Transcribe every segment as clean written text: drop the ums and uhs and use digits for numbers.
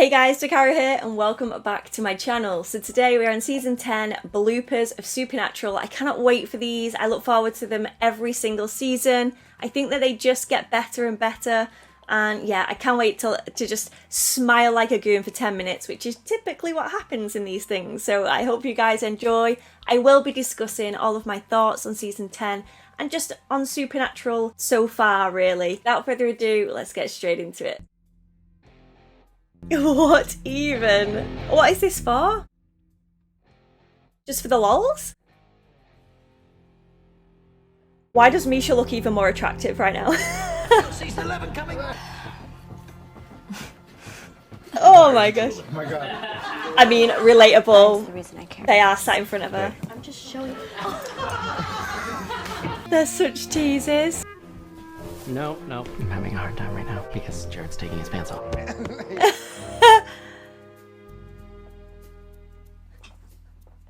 Hey guys, Dakara here and welcome back to my channel. So today we're on season 10 bloopers of Supernatural. I cannot wait for these. I look forward to them every single season. I think that they just get better and better. And yeah, I can't wait to just smile like a goon for 10 minutes, which is typically what happens in these things. So I hope you guys enjoy. I will be discussing all of my thoughts on season 10 and just on Supernatural so far, really. Without further ado, let's get straight into it. What even? What is this for? Just for the lols? Why does Misha look even more attractive right now? Season 11 coming. Oh my gosh. Oh my god. I mean, relatable. That's the reason I care. They are sat in front of her. I'm just showing. They're such teasers. No, I'm having a hard time right now because Jared's taking his pants off.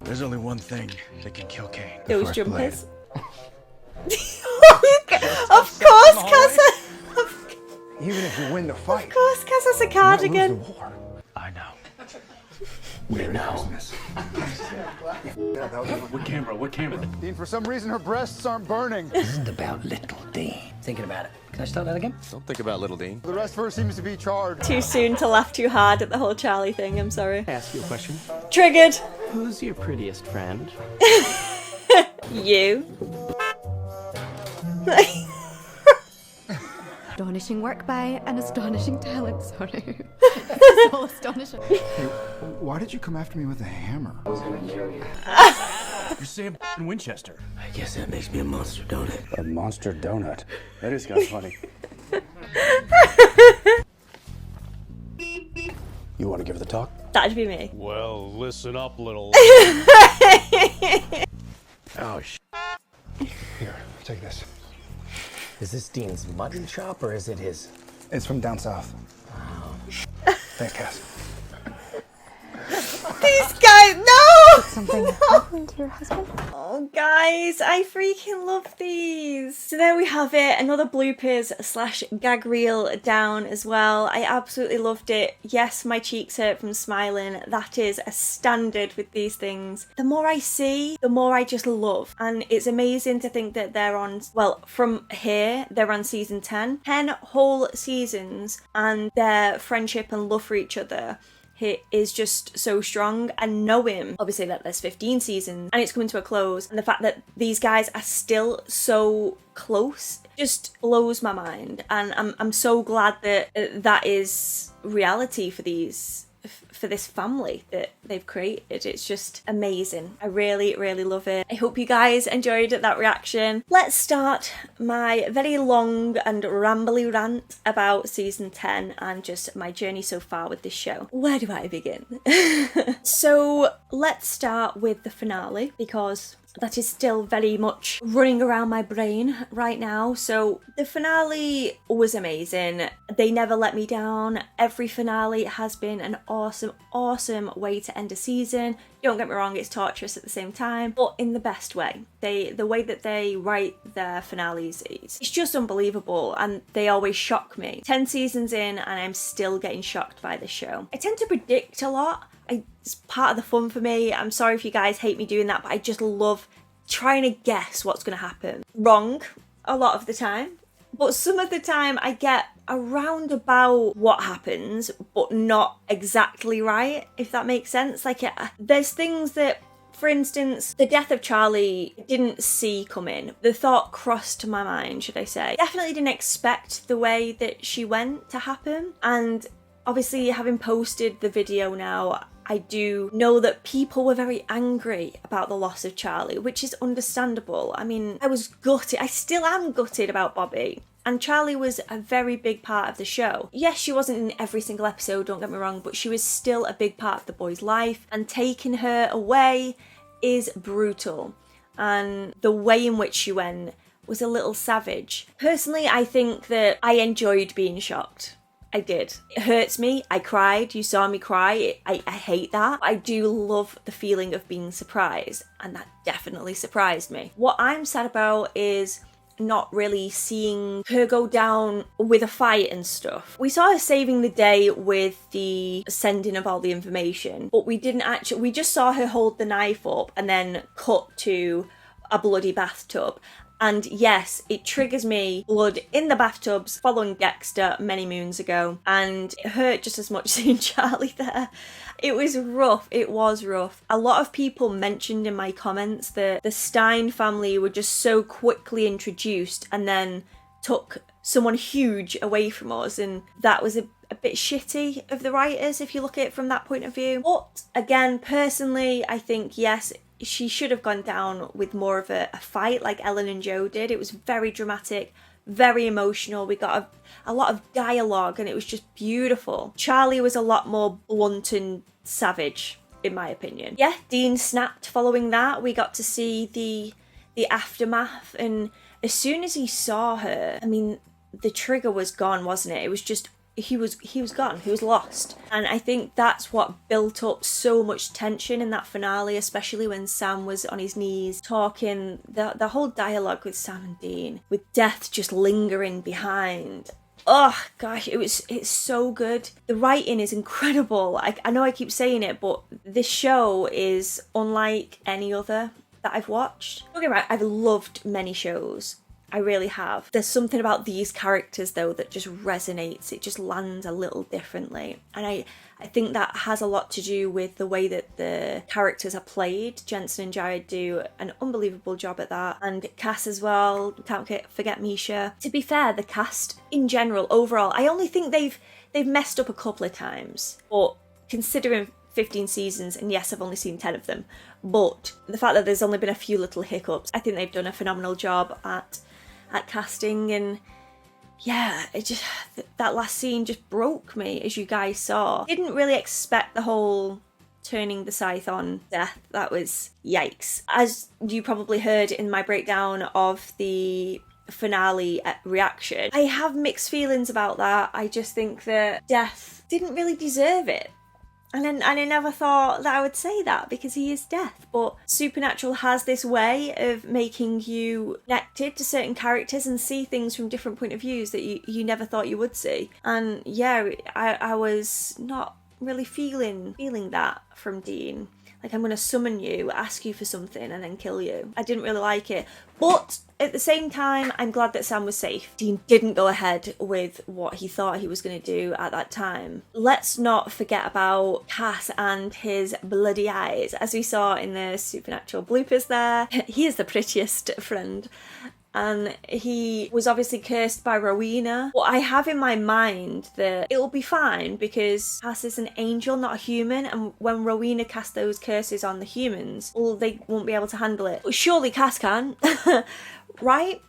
There's only one thing that can kill Kane. Those jumpers. Of course, Casa. Even if you win the fight, Of course, Casa's a cardigan. war. I know. We know. What camera? Dean, for some reason her breasts aren't burning. This isn't about little Dean. Thinking about it. Can I start that again? Don't think about little Dean. The rest of her seems to be charred. Too soon to laugh too hard at the whole Charlie thing, I'm sorry. I ask you a question. Triggered. Who's your prettiest friend? You. Astonishing work by an astonishing talent. Sorry. It's so astonishing. Why did you come after me with a hammer? You're Sam Winchester. I guess that makes me a monster, don't it? A monster donut. That is kind of funny. You want to give it the talk? That'd be me. Well, listen up, little. Oh, Here, take this. Is this Dean's mutton chop or is it his? It's from down south. Thanks, Cass. These guys, no! Something happened to your husband? Oh, guys, I freaking love these. So there we have it, another bloopers / gag reel down as well. I absolutely loved it. Yes, my cheeks hurt from smiling. That is a standard with these things. The more I see, the more I just love. And it's amazing to think that they're on, well, from here, they're on season 10. 10 whole seasons, and their friendship and love for each other is just so strong. And knowing obviously that there's 15 seasons and it's coming to a close, and the fact that these guys are still so close just blows my mind. And I'm so glad that that is reality for this family that they've created. It's just amazing. I really love it. I hope you guys enjoyed that reaction. Let's start my very long and rambly rant about season 10 and just my journey so far with this show. Where do I begin? So let's start with the finale, because that is still very much running around my brain right now. So the finale was amazing. They never let me down. Every finale has been an awesome way to end a season. Don't get me wrong, it's torturous at the same time, but in the best way. The way that they write their finales, it's just unbelievable, and they always shock me. 10 seasons in and I'm still getting shocked by this show. I tend to predict a lot. It's part of the fun for me. I'm sorry if you guys hate me doing that, but I just love trying to guess what's going to happen. Wrong a lot of the time, but some of the time I get around about what happens, but not exactly right, if that makes sense. Like, there's things that, for instance, the death of Charlie, I didn't see coming. The thought crossed my mind, should I say. Definitely didn't expect the way that she went to happen. And obviously, having posted the video now, I do know that people were very angry about the loss of Charlie, which is understandable. I mean, I was gutted. I still am gutted about Bobby. And Charlie was a very big part of the show. Yes, she wasn't in every single episode, don't get me wrong, but she was still a big part of the boy's life. And taking her away is brutal. And the way in which she went was a little savage. Personally, I think that I enjoyed being shocked. I did. It hurts me. I cried. You saw me cry. I hate that. I do love the feeling of being surprised, and that definitely surprised me. What I'm sad about is not really seeing her go down with a fight and stuff. We saw her saving the day with the sending of all the information, but we just saw her hold the knife up and then cut to a bloody bathtub. And yes, it triggers me, blood in the bathtubs following Dexter many moons ago, and it hurt just as much seeing Charlie there. It was rough, it was rough. A lot of people mentioned in my comments that the Stein family were just so quickly introduced and then took someone huge away from us, and that was a bit shitty of the writers if you look at it from that point of view. But again, personally, I think yes, she should have gone down with more of a fight like Ellen and Joe did. It was very dramatic, very emotional. We got a lot of dialogue and it was just beautiful. Charlie was a lot more blunt and savage, in my opinion. Yeah, Dean snapped following that. We got to see the aftermath, and as soon as he saw her, I mean, the trigger was gone, wasn't it? It was just he was gone, he was lost. And I think that's what built up so much tension in that finale, especially when Sam was on his knees talking, the whole dialogue with Sam and Dean, with death just lingering behind. Oh gosh, it's so good. The writing is incredible. I know I keep saying it, but this show is unlike any other that I've watched. Don't get me wrong, I've loved many shows, I really have. There's something about these characters though that just resonates. It just lands a little differently. And I think that has a lot to do with the way that the characters are played. Jensen and Jared do an unbelievable job at that. And Cass as well. Can't forget Misha. To be fair, the cast in general, overall, I only think they've messed up a couple of times. But considering 15 seasons, and yes, I've only seen 10 of them, but the fact that there's only been a few little hiccups, I think they've done a phenomenal job at casting. And yeah, it just, that last scene just broke me, as you guys saw. Didn't really expect the whole turning the scythe on death. That was yikes. As you probably heard in my breakdown of the finale reaction, I have mixed feelings about that. I just think that Death didn't really deserve it. And I never thought that I would say that, because he is Death. But Supernatural has this way of making you connected to certain characters and see things from different point of views that you never thought you would see. And yeah, I was not really feeling that from Dean. Like, I'm going to summon you, ask you for something, and then kill you. I didn't really like it. But at the same time, I'm glad that Sam was safe. Dean didn't go ahead with what he thought he was going to do at that time. Let's not forget about Cass and his bloody eyes. As we saw in the Supernatural bloopers there, he is the prettiest friend. And he was obviously cursed by Rowena. But I have in my mind that it'll be fine because Cass is an angel, not a human. And when Rowena cast those curses on the humans, well, they won't be able to handle it. But surely Cass can, right?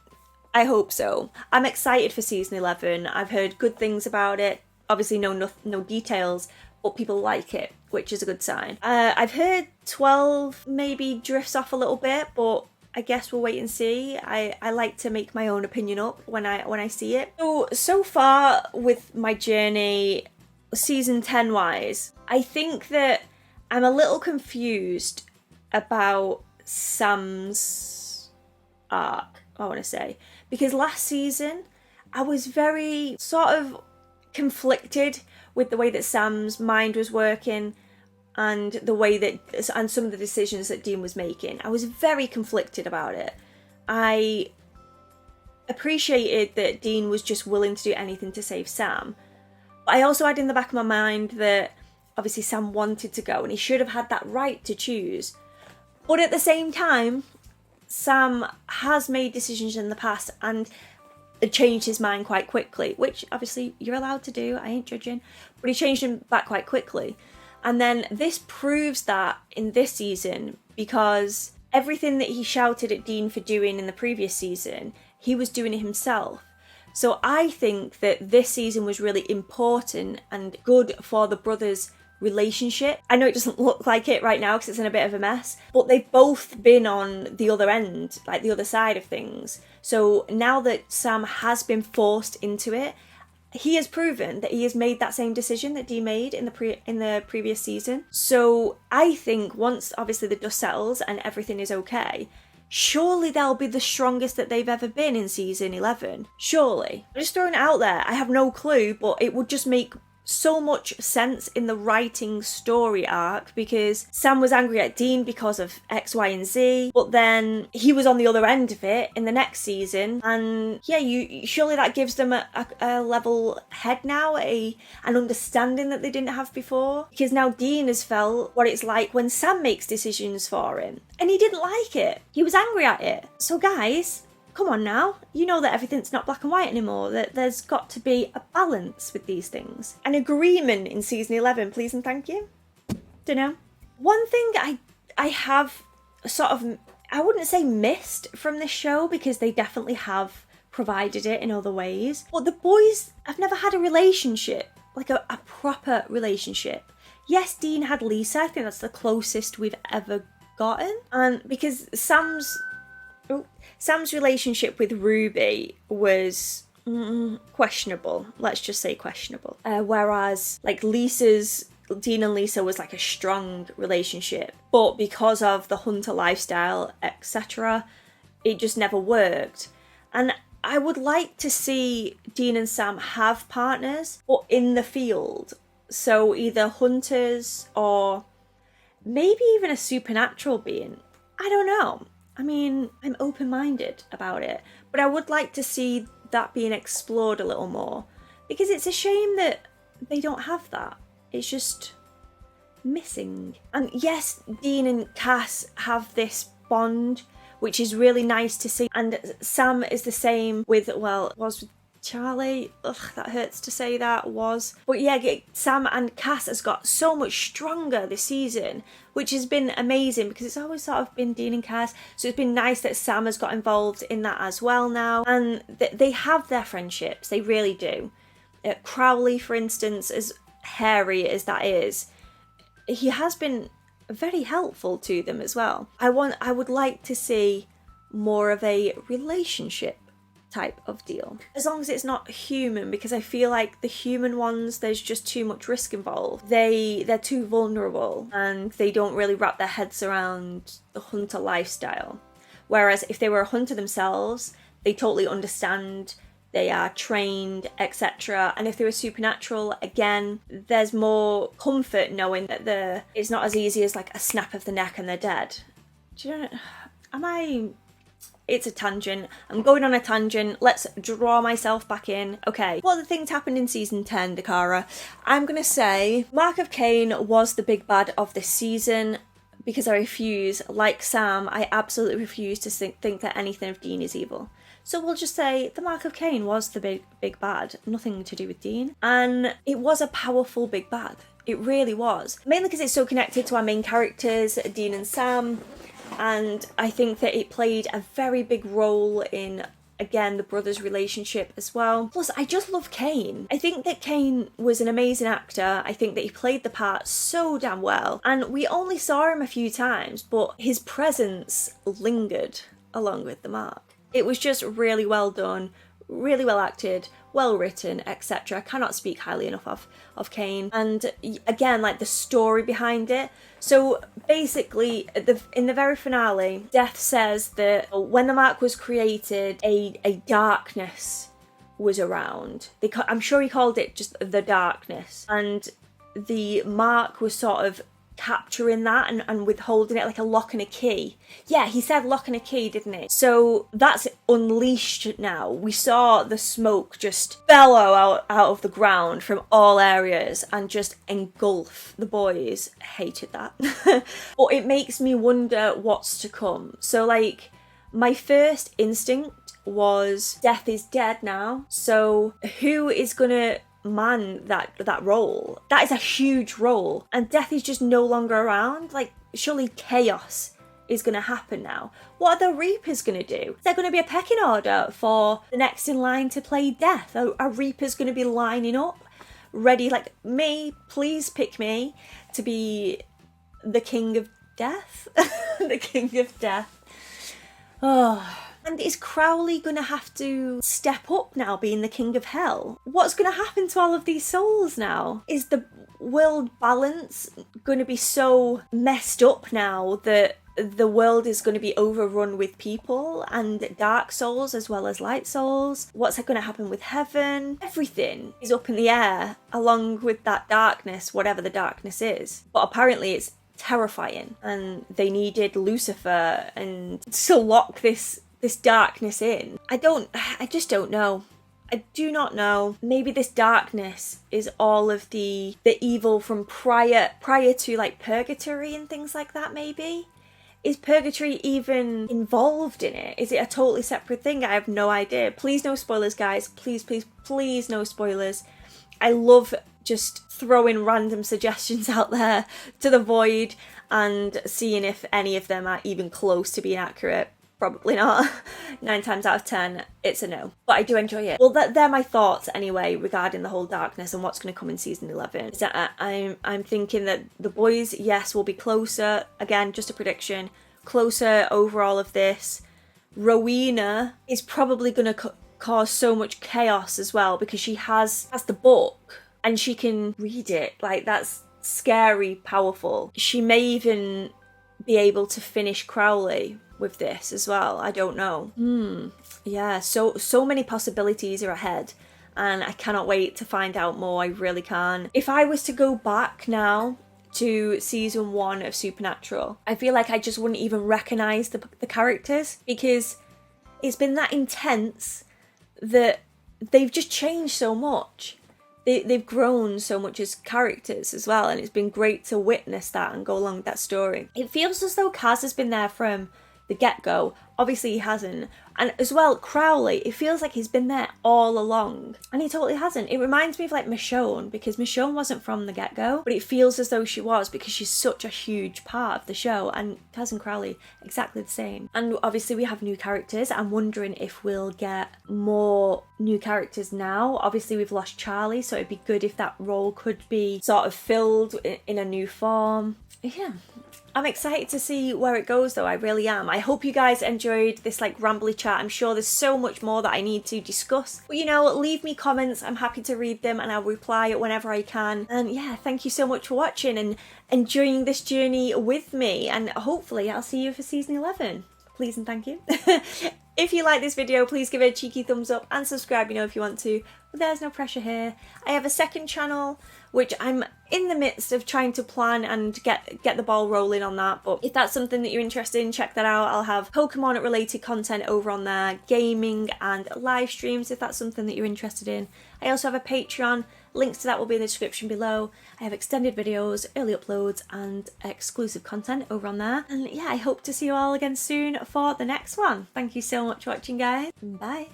I hope so. I'm excited for season 11. I've heard good things about it. Obviously no details, but people like it, which is a good sign. I've heard 12 maybe drifts off a little bit, but I guess we'll wait and see. I like to make my own opinion up when I see it. So far with my journey, season 10 wise, I think that I'm a little confused about Sam's arc, I want to say. Because last season, I was very sort of conflicted with the way that Sam's mind was working and the way that, and some of the decisions that Dean was making. I was very conflicted about it. I appreciated that Dean was just willing to do anything to save Sam. But I also had in the back of my mind that obviously Sam wanted to go and he should have had that right to choose. But at the same time, Sam has made decisions in the past and changed his mind quite quickly, which obviously you're allowed to do, I ain't judging, but he changed him back quite quickly. And then this proves that in this season, because everything that he shouted at Dean for doing in the previous season, he was doing it himself. So I think that this season was really important and good for the brothers' relationship. I know it doesn't look like it right now because it's in a bit of a mess, but they've both been on the other end, like the other side of things. So now that Sam has been forced into it, he has proven that he has made that same decision that Dee made in the previous season. So I think once obviously the dust settles and everything is okay, surely they'll be the strongest that they've ever been in season 11. Surely. I'm just throwing it out there. I have no clue, but it would just make so much sense in the writing story arc, because Sam was angry at Dean because of X, Y, and Z, but then he was on the other end of it in the next season, and yeah, you surely that gives them a level head now, an understanding that they didn't have before, because now Dean has felt what it's like when Sam makes decisions for him, and he didn't like it. He was angry at it. So guys, come on now, you know that everything's not black and white anymore, that there's got to be a balance with these things. An agreement in season 11, please and thank you. Dunno. One thing I have sort of, I wouldn't say missed from this show, because they definitely have provided it in other ways, but the boys have never had a relationship, like a proper relationship. Yes, Dean had Lisa, I think that's the closest we've ever gotten, and because Sam's relationship with Ruby was questionable. Let's just say questionable. Whereas like Dean and Lisa was like a strong relationship. But because of the hunter lifestyle, etc., it just never worked. And I would like to see Dean and Sam have partners, but in the field. So either hunters or maybe even a supernatural being. I don't know. I mean, I'm open-minded about it, but I would like to see that being explored a little more, because it's a shame that they don't have that. It's just missing. And yes, Dean and Cass have this bond, which is really nice to see, and Sam is the same with, well, was with Charlie. Ugh, that hurts to say that, was. But yeah, Sam and Cass has got so much stronger this season, which has been amazing, because it's always sort of been Dean and Cass. So it's been nice that Sam has got involved in that as well now. And they have their friendships, they really do. Crowley, for instance, as hairy as that is, he has been very helpful to them as well. I would like to see more of a relationship type of deal, as long as it's not human, because I feel like the human ones, there's just too much risk involved. They're too vulnerable, and they don't really wrap their heads around the hunter lifestyle. Whereas if they were a hunter themselves, they totally understand, they are trained, etc. And if they were supernatural, again, there's more comfort knowing that it's not as easy as like a snap of the neck and they're dead. Do you know? It's a tangent. I'm going on a tangent. Let's draw myself back in. Okay, what other things happened in season 10, Dakara? I'm going to say Mark of Cain was the big bad of this season, because I refuse, like Sam, I absolutely refuse to think that anything of Dean is evil. So we'll just say the Mark of Cain was the big bad, nothing to do with Dean. And it was a powerful big bad. It really was. Mainly because it's so connected to our main characters, Dean and Sam. And I think that it played a very big role in, again, the brothers' relationship as well. Plus, I just love Cain. I think that Cain was an amazing actor. I think that he played the part so damn well. And we only saw him a few times, but his presence lingered along with the Mark. It was just really well done, really well acted, well written, etc. I cannot speak highly enough of Cain. And again, like the story behind it. So basically, in the very finale, Death says that when the Mark was created, a darkness was around. I'm sure he called it just the darkness. And the Mark was sort of capturing that and withholding it like a lock and a key. Yeah, he said lock and a key, didn't he? So that's unleashed now. We saw the smoke just bellow out of the ground from all areas and just engulf the boys. Hated that. But it makes me wonder what's to come. So like, my first instinct was Death is dead now. So who is gonna man that role? That is a huge role, and Death is just no longer around. Like, surely chaos is going to happen now. What are the Reapers going to do? Is there going to be a pecking order for the next in line to play Death? Are Reapers going to be lining up ready, like, me, please pick me to be the King of Death? The King of Death. Oh. And is Crowley going to have to step up now, being the King of Hell? What's going to happen to all of these souls now? Is the world balance going to be so messed up now that the world is going to be overrun with people and dark souls as well as light souls. What's going to happen with heaven? Everything is up in the air along with that darkness, whatever the darkness is. But apparently it's terrifying, and they needed Lucifer and to lock this darkness in. I just don't know. I do not know. Maybe this darkness is all of the evil from prior to like purgatory and things like that, maybe? Is purgatory even involved in it? Is it a totally separate thing? I have no idea. Please no spoilers, guys. Please, please, please no spoilers. I love just throwing random suggestions out there to the void and seeing if any of them are even close to being accurate. Probably not. 9 times out of 10, it's a no. But I do enjoy it. Well, they're my thoughts anyway regarding the whole darkness and what's going to come in season 11. So I'm thinking that the boys, yes, will be closer. Again, just a prediction. Closer over all of this. Rowena is probably going to cause so much chaos as well because she has the book and she can read it. Like, that's scary, powerful. She may even be able to finish Crowley with this as well. I don't know. Yeah, so many possibilities are ahead and I cannot wait to find out more. I really can. If I was to go back now to season 1 of Supernatural, I feel like I just wouldn't even recognize the characters because it's been that intense that they've just changed so much. They've grown so much as characters as well, and it's been great to witness that and go along with that story. It feels as though Kaz has been there from the get-go. Obviously he hasn't. And as well, Crowley, it feels like he's been there all along. And he totally hasn't. It reminds me of like Michonne, because Michonne wasn't from the get-go, but it feels as though she was because she's such a huge part of the show. And Kaz and Crowley, exactly the same. And obviously we have new characters. I'm wondering if we'll get more new characters now. Obviously we've lost Charlie, so it'd be good if that role could be sort of filled in a new form. Yeah. I'm excited to see where it goes though, I really am. I hope you guys enjoyed this like rambly chat. I'm sure there's so much more that I need to discuss. But you know, leave me comments, I'm happy to read them and I'll reply whenever I can. And yeah, thank you so much for watching and enjoying this journey with me. And hopefully I'll see you for season 11. Please and thank you. If you like this video, please give it a cheeky thumbs up and subscribe, you know, if you want to. But there's no pressure here. I have a second channel, which I'm in the midst of trying to plan and get the ball rolling on that. But if that's something that you're interested in, check that out. I'll have Pokemon related content over on there, gaming and live streams if that's something that you're interested in. I also have a Patreon. Links to that will be in the description below. I have extended videos, early uploads and exclusive content over on there. And yeah, I hope to see you all again soon for the next one. Thank you so much for watching, guys. Bye.